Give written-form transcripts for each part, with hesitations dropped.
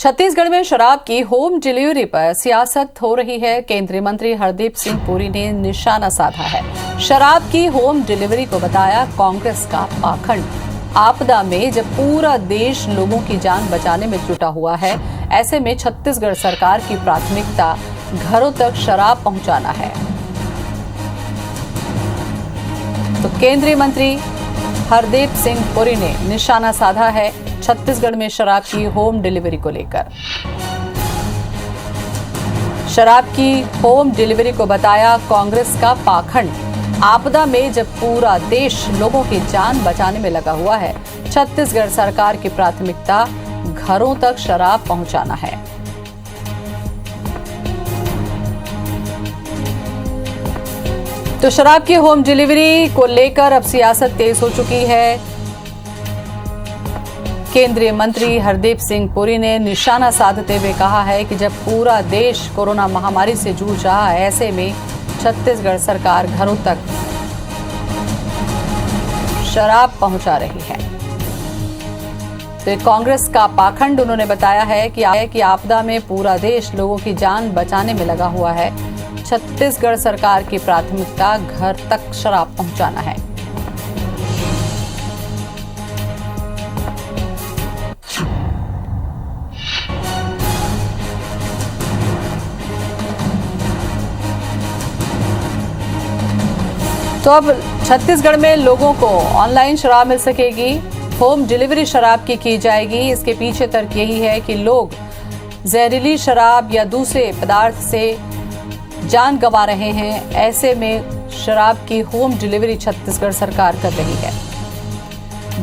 छत्तीसगढ़ में शराब की होम डिलीवरी पर सियासत हो रही है। केंद्रीय मंत्री हरदीप सिंह पुरी ने निशाना साधा है। शराब की होम डिलीवरी को बताया कांग्रेस का पाखंड। आपदा में जब पूरा देश लोगों की जान बचाने में जुटा हुआ है, ऐसे में छत्तीसगढ़ सरकार की प्राथमिकता घरों तक शराब पहुंचाना है। तो केंद्रीय मंत्री हरदीप सिंह पुरी ने निशाना साधा है छत्तीसगढ़ में शराब की होम डिलीवरी को लेकर। शराब की होम डिलीवरी को बताया कांग्रेस का पाखंड। आपदा में जब पूरा देश लोगों की जान बचाने में लगा हुआ है, छत्तीसगढ़ सरकार की प्राथमिकता घरों तक शराब पहुंचाना है। तो शराब की होम डिलीवरी को लेकर अब सियासत तेज हो चुकी है। केंद्रीय मंत्री हरदीप सिंह पुरी ने निशाना साधते हुए कहा है कि जब पूरा देश कोरोना महामारी से जूझ रहा है, ऐसे में छत्तीसगढ़ सरकार घरों तक शराब पहुंचा रही है। तो कांग्रेस का पाखंड उन्होंने बताया है कि आपदा में पूरा देश लोगों की जान बचाने में लगा हुआ है। छत्तीसगढ़ सरकार की प्राथमिकता घर तक शराब पहुंचाना है। तो अब छत्तीसगढ़ में लोगों को ऑनलाइन शराब मिल सकेगी, होम डिलीवरी शराब की जाएगी। इसके पीछे तर्क यही है कि लोग जहरीली शराब या दूसरे पदार्थ से जान गंवा रहे हैं। ऐसे में शराब की होम डिलीवरी छत्तीसगढ़ सरकार कर रही है।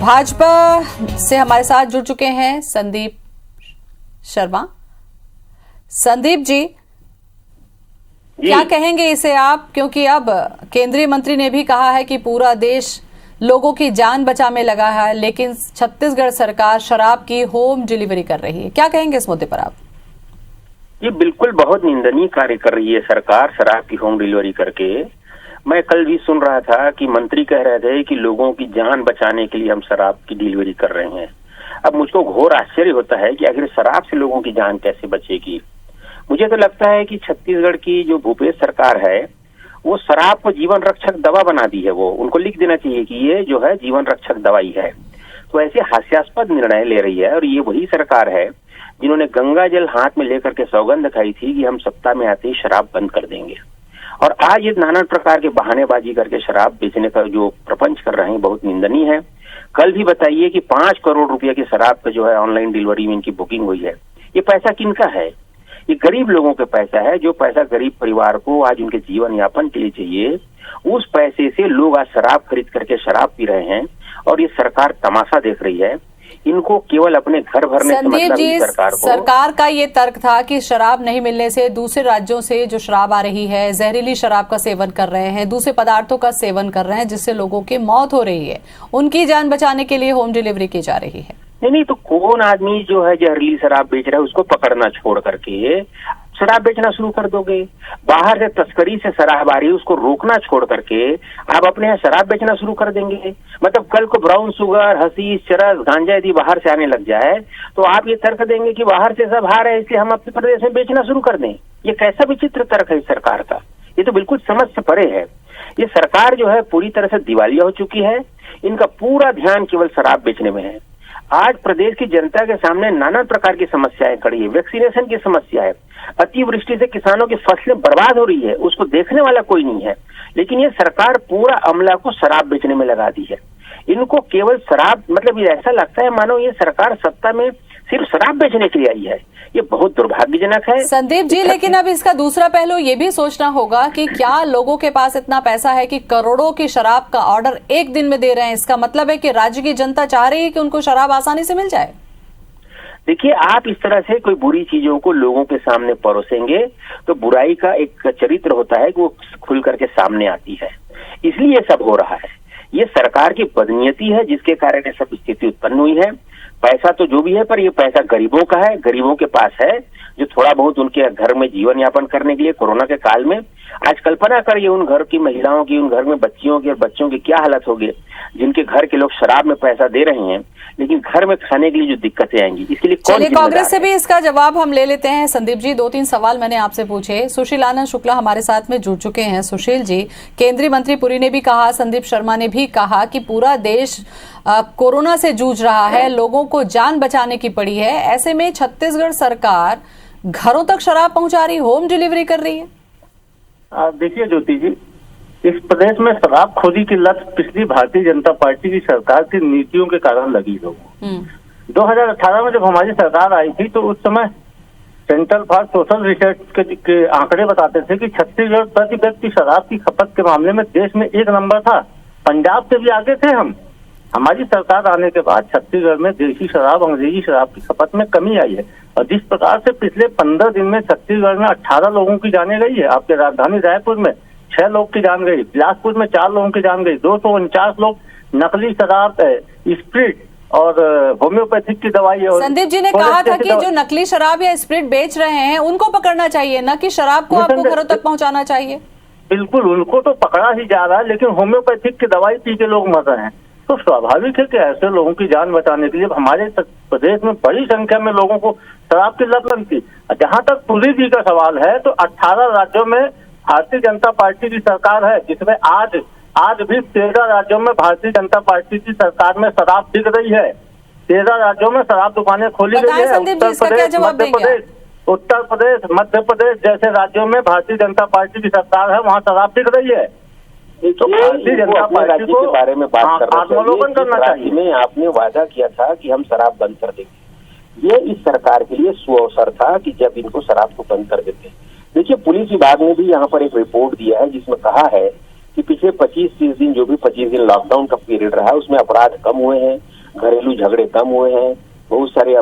भाजपा से हमारे साथ जुड़ चुके हैं संदीप शर्मा। संदीप जी, क्या कहेंगे इसे आप, क्योंकि अब केंद्रीय मंत्री ने भी कहा है कि पूरा देश लोगों की जान बचाने में लगा है, लेकिन छत्तीसगढ़ सरकार शराब की होम डिलीवरी कर रही है। क्या कहेंगे इस मुद्दे पर आप? ये बिल्कुल बहुत निंदनीय कार्य कर रही है सरकार शराब की होम डिलीवरी करके। मैं कल भी सुन रहा था कि मंत्री कह रहे थे कि लोगों की जान बचाने के लिए हम शराब की डिलीवरी कर रहे हैं। अब मुझको घोर आश्चर्य होता है कि आखिर शराब से लोगों की जान कैसे बचेगी। मुझे तो लगता है कि छत्तीसगढ़ की जो भूपेश सरकार है वो शराब को जीवन रक्षक दवा बना दी है। वो उनको लिख देना चाहिए कि ये जो है जीवन रक्षक दवाई है। तो ऐसे हास्यास्पद निर्णय ले रही है। और ये वही सरकार है जिन्होंने गंगा जल हाथ में लेकर के सौगंध खाई थी कि हम सत्ता में आते ही शराब बंद कर देंगे। और आज ये नाना प्रकार के बहानेबाजी करके शराब बेचने का जो प्रपंच कर रहे हैं बहुत निंदनीय है। कल भी बताइए कि 5 करोड़ रुपया की शराब का जो है ऑनलाइन डिलीवरी में इनकी बुकिंग हुई है। ये पैसा किनका है? ये गरीब लोगों का पैसा है। जो पैसा गरीब परिवार को आज उनके जीवन यापन के लिए चाहिए, उस पैसे से लोग आज शराब खरीद करके शराब पी रहे हैं। और ये सरकार तमाशा देख रही है। इनको केवल अपने घर भरने से मतलब है। सरकार का ये तर्क था कि शराब नहीं मिलने से दूसरे राज्यों से जो शराब आ रही है, जहरीली शराब का सेवन कर रहे हैं, दूसरे पदार्थों का सेवन कर रहे हैं, जिससे लोगों की मौत हो रही है। उनकी जान बचाने के लिए होम डिलीवरी की जा रही है। नहीं, तो कौन आदमी जो है जहरीली शराब बेच रहा है उसको पकड़ना छोड़ करके शराब बेचना शुरू कर दोगे। बाहर से तस्करी से शराब आ रही है उसको रोकना छोड़ करके आप अपने यहाँ शराब बेचना शुरू कर देंगे। मतलब कल को ब्राउन शुगर, हशीश, चरस, गांजा यदि बाहर से आने लग जाए तो आप ये तर्क देंगे कि बाहर से सब आ रहे हैं इसलिए हम अपने प्रदेश में बेचना शुरू कर दें। ये कैसा विचित्र तर्क है सरकार का। ये तो बिल्कुल समझ से परे है। ये सरकार जो है पूरी तरह से दिवालिया हो चुकी है। इनका पूरा ध्यान केवल शराब बेचने में है। आज प्रदेश की जनता के सामने नाना प्रकार की समस्याएं खड़ी है। वैक्सीनेशन की समस्या है, अतिवृष्टि से किसानों की फसलें बर्बाद हो रही है, उसको देखने वाला कोई नहीं है। लेकिन ये सरकार पूरा अमला को शराब बेचने में लगा दी है। इनको केवल शराब, मतलब ये ऐसा लगता है मानो ये सरकार सत्ता में सिर्फ शराब बेचने के लिए आई है। ये बहुत दुर्भाग्यजनक है संदीप जी। लेकिन अब इसका दूसरा पहलू ये भी सोचना होगा कि क्या लोगों के पास इतना पैसा है कि करोड़ों की शराब का ऑर्डर एक दिन में दे रहे हैं। इसका मतलब है कि राज्य की जनता चाह रही है कि उनको शराब आसानी से मिल जाए। देखिए, आप इस तरह से कोई बुरी चीजों को लोगों के सामने परोसेंगे तो बुराई का एक चरित्र होता है कि वो खुल करके सामने आती है। इसलिए ये सब हो रहा है। ये सरकार की बदनीयती है जिसके कारण ये सब स्थिति उत्पन्न हुई है। पैसा तो जो भी है, पर ये पैसा गरीबों का है, गरीबों के पास है जो थोड़ा बहुत उनके घर में जीवन यापन करने के लिए कोरोना के काल में आज कल्पना करिए उन घर की महिलाओं की, उन घर में बच्चियों की और बच्चों की क्या हालत होगी जिनके घर के लोग शराब में पैसा दे रहे हैं, लेकिन घर में खाने के लिए जो दिक्कतें आएंगी, इसके लिए कौन चलिए जिम्मेदार कांग्रेस से है? भी इसका जवाब हम ले लेते हैं। संदीप जी, 2-3 सवाल मैंने आपसे पूछे। सुशील आनंद शुक्ला हमारे साथ में जुड़ चुके हैं। सुशील जी, केंद्रीय मंत्री पुरी ने भी कहा, संदीप शर्मा ने भी कहा कि पूरा देश कोरोना से जूझ रहा है, लोगों को जान बचाने की पड़ी है। ऐसे में छत्तीसगढ़ सरकार घरों तक शराब पहुंचा रही, होम डिलीवरी कर रही है। देखिए ज्योति जी, इस प्रदेश में शराबखोरी की लत पिछली भारतीय जनता पार्टी की सरकार की नीतियों के कारण लगी लोगों। 2018 में जब हमारी सरकार आई थी तो उस समय सेंट्रल फॉर सोशल रिसर्च के आंकड़े बताते थे कि छत्तीसगढ़ प्रति व्यक्ति शराब की खपत के मामले में देश में 1 नंबर था। पंजाब से भी आगे थे हम। हमारी सरकार आने के बाद छत्तीसगढ़ में देशी शराब, अंग्रेजी शराब की खपत में कमी आई है। और जिस प्रकार से पिछले 15 दिन में छत्तीसगढ़ में 18 लोगों की जाने गई है, आपके राजधानी रायपुर में 6 लोग की जान गई, बिलासपुर में 4 लोगों की जान गई, 249 लोग नकली शराब, स्प्रिट और होम्योपैथिक की दवाई। और संदीप जी ने कहा था कि जो नकली शराब या स्प्रिट बेच रहे हैं उनको पकड़ना चाहिए, न कि शराब को आपको घरों तक पहुंचाना चाहिए। बिल्कुल, उनको तो पकड़ा ही जा रहा है, लेकिन होम्योपैथिक की दवाई पी के लोग मर रहे हैं। तो स्वाभाविक है कि ऐसे लोगों की जान बचाने के लिए हमारे प्रदेश में बड़ी संख्या में लोगों को शराब की लत लगती। जहां तक पुरी जी का सवाल है, तो 18 राज्यों में भारतीय जनता पार्टी की सरकार है, जिसमें आज भी 13 राज्यों में भारतीय जनता पार्टी की सरकार में शराब बिक रही है। 13 राज्यों में शराब दुकानें खोली गई है। उत्तर प्रदेश, मध्य प्रदेश जैसे राज्यों में भारतीय जनता पार्टी की सरकार है, वहाँ शराब बिक रही है। तो भारतीय जनता पार्टी के बारे में बात करना चाहिए। में आपने वादा किया था कि हम शराब बंद कर देंगे। ये इस सरकार के लिए सुअवसर था कि जब इनको शराब को बंद कर देते। देखिए, पुलिस विभाग ने भी यहाँ पर एक रिपोर्ट दिया है जिसमें कहा है कि पिछले 25-30 दिन, जो भी 25 दिन लॉकडाउन का पीरियड रहा है, उसमें अपराध कम हुए हैं, घरेलू झगड़े कम हुए हैं, बहुत सारी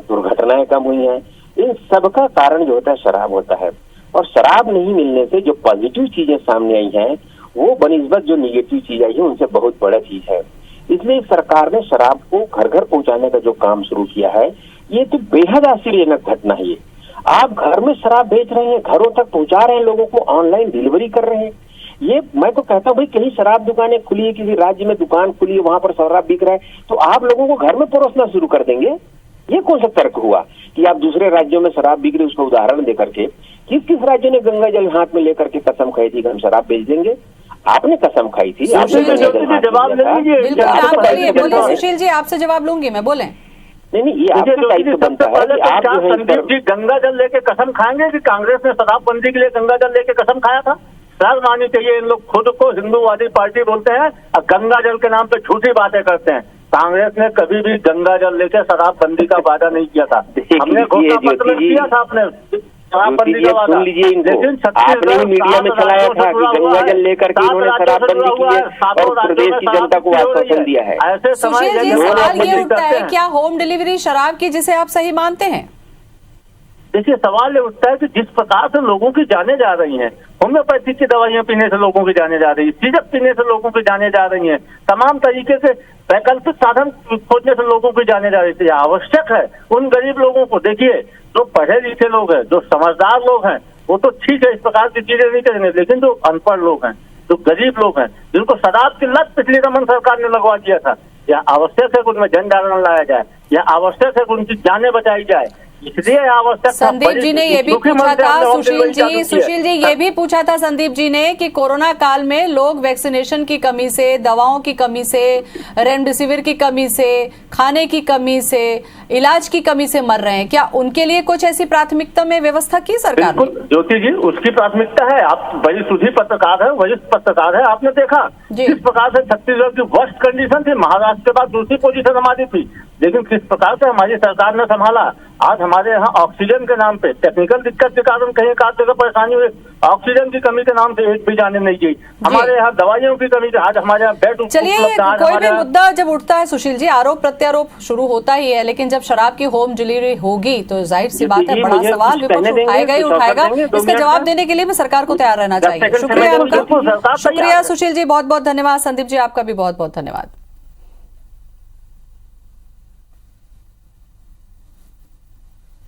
दुर्घटनाएं कम हुई हैं। इन सबका कारण जो होता है शराब होता है। और शराब नहीं मिलने से जो पॉजिटिव चीजें सामने आई हैं, वो बनिस्बत जो निगेटिव चीज आई है उनसे बहुत बड़ा चीज है। इसलिए सरकार ने शराब को घर घर पहुंचाने का जो काम शुरू किया है, ये तो बेहद आश्चर्यजनक घटना है। ये आप घर में शराब बेच रहे हैं, घरों तक पहुंचा रहे हैं, लोगों को ऑनलाइन डिलीवरी कर रहे हैं। ये मैं तो कहता हूँ भाई, कहीं शराब दुकानें खुली है, किसी राज्य में दुकान खुली है, वहां पर शराब बिक रहा है, तो आप लोगों को घर में परोसना शुरू कर देंगे। ये कौन सा तर्क हुआ कि आप दूसरे राज्यों में शराब बिक रही, उसका उदाहरण देकर के? किस राज्य ने गंगा जल हाथ में लेकर के कसम खाई थी कि हम शराब बेच देंगे? आपने कसम खाई थी। जवाब ले लीजिए। बिल्कुल, आप बोलिए सुशील जी, आपसे जवाब लूंगी मैं, बोलें। नहीं, ये आपका दायित्व बनता है कि आप जो है संदीप जी गंगा जल लेके कसम खाएंगे कि कांग्रेस ने शराबबंदी के लिए गंगा जल लेके कसम खाया था? सर माननी चाहिए, इन लोग खुद को हिंदूवादी पार्टी बोलते हैं और गंगा जल के नाम पे झूठी बातें करते हैं। कांग्रेस ने कभी भी गंगा जल लेके शराबबंदी का वादा नहीं किया था। हमने घोषणा पत्र में किया था अपने शराबबंदी का वादा, लेकिन आपने भी मीडिया में चलाया था कि गंगा जल लेकर के इन्होंने शराबबंदी की है और प्रदेश की जनता को आश्वासन दिया है। ऐसे सुशील जी, सवाल ये उठता है, क्या होम डिलीवरी शराब की जिसे आप सही मानते हैं? देखिए, सवाल ये उठता है कि जिस प्रकार से लोगों की जाने जा रही हैं, होम्योपैथिक की दवाइयां पीने से लोगों की जाने जा रही है, सीजप पीने से लोगों की जाने जा रही हैं, तमाम तरीके से वैकल्पिक साधन खोजने से लोगों की जाने जा रही थी। आवश्यक है उन गरीब लोगों को, देखिए जो पढ़े लिखे लोग हैं, जो समझदार लोग हैं, वो तो ठीक है, इस प्रकार की चीजें नहीं करेंगे, लेकिन जो अनपढ़ लोग हैं, जो गरीब लोग हैं, जिनको शराब की लत पिछली रमन सरकार ने लगवा दिया था, यह आवश्यक है कि उनमें जन जागरण लाया जाए, यह आवश्यक है कि उनकी जानें बचाई जाए। इसलिए आवश्यक संदीप जी ने ये भी पूछा था, सुशील जी ये भी पूछा था संदीप जी ने कि कोरोना काल में लोग वैक्सीनेशन की कमी से, दवाओं की कमी से, रेमडेसिविर की कमी से, खाने की कमी से, इलाज की कमी से मर रहे हैं। क्या उनके लिए कुछ ऐसी प्राथमिकता में व्यवस्था की सरकार ने? ज्योति जी, उसकी प्राथमिकता है। आप बड़ी सुधी पत्रकार है, वरिष्ठ पत्रकार है, आपने देखा किस प्रकार से छत्तीसगढ़ की वर्स्ट कंडीशन थी, महाराष्ट्र के बाद दूसरी पोजीशन हमारी थी, लेकिन किस प्रकार से हमारी सरकार ने संभाला। आज हमारे यहाँ ऑक्सीजन के नाम पे टेक्निकल दिक्कत के कारण कहीं एक आध जगह परेशानी हुई, ऑक्सीजन की कमी के नाम से एक भी जाने नहीं गई। हमारे यहाँ दवाइयों की कमी, आज हमारे यहाँ बेड। चलिए, कोई भी मुद्दा जब उठता है सुशील जी, आरोप प्रत्यारोप शुरू होता ही है, लेकिन जब शराब की होम डिलीवरी होगी तो जाहिर सी बात है, बड़ा सवाल विपक्ष उठाएगा ही उठाएगा। इसका जवाब देने के लिए भी सरकार को तैयार रहना चाहिए। शुक्रिया सुशील जी, बहुत बहुत धन्यवाद। संदीप जी, आपका भी बहुत बहुत धन्यवाद।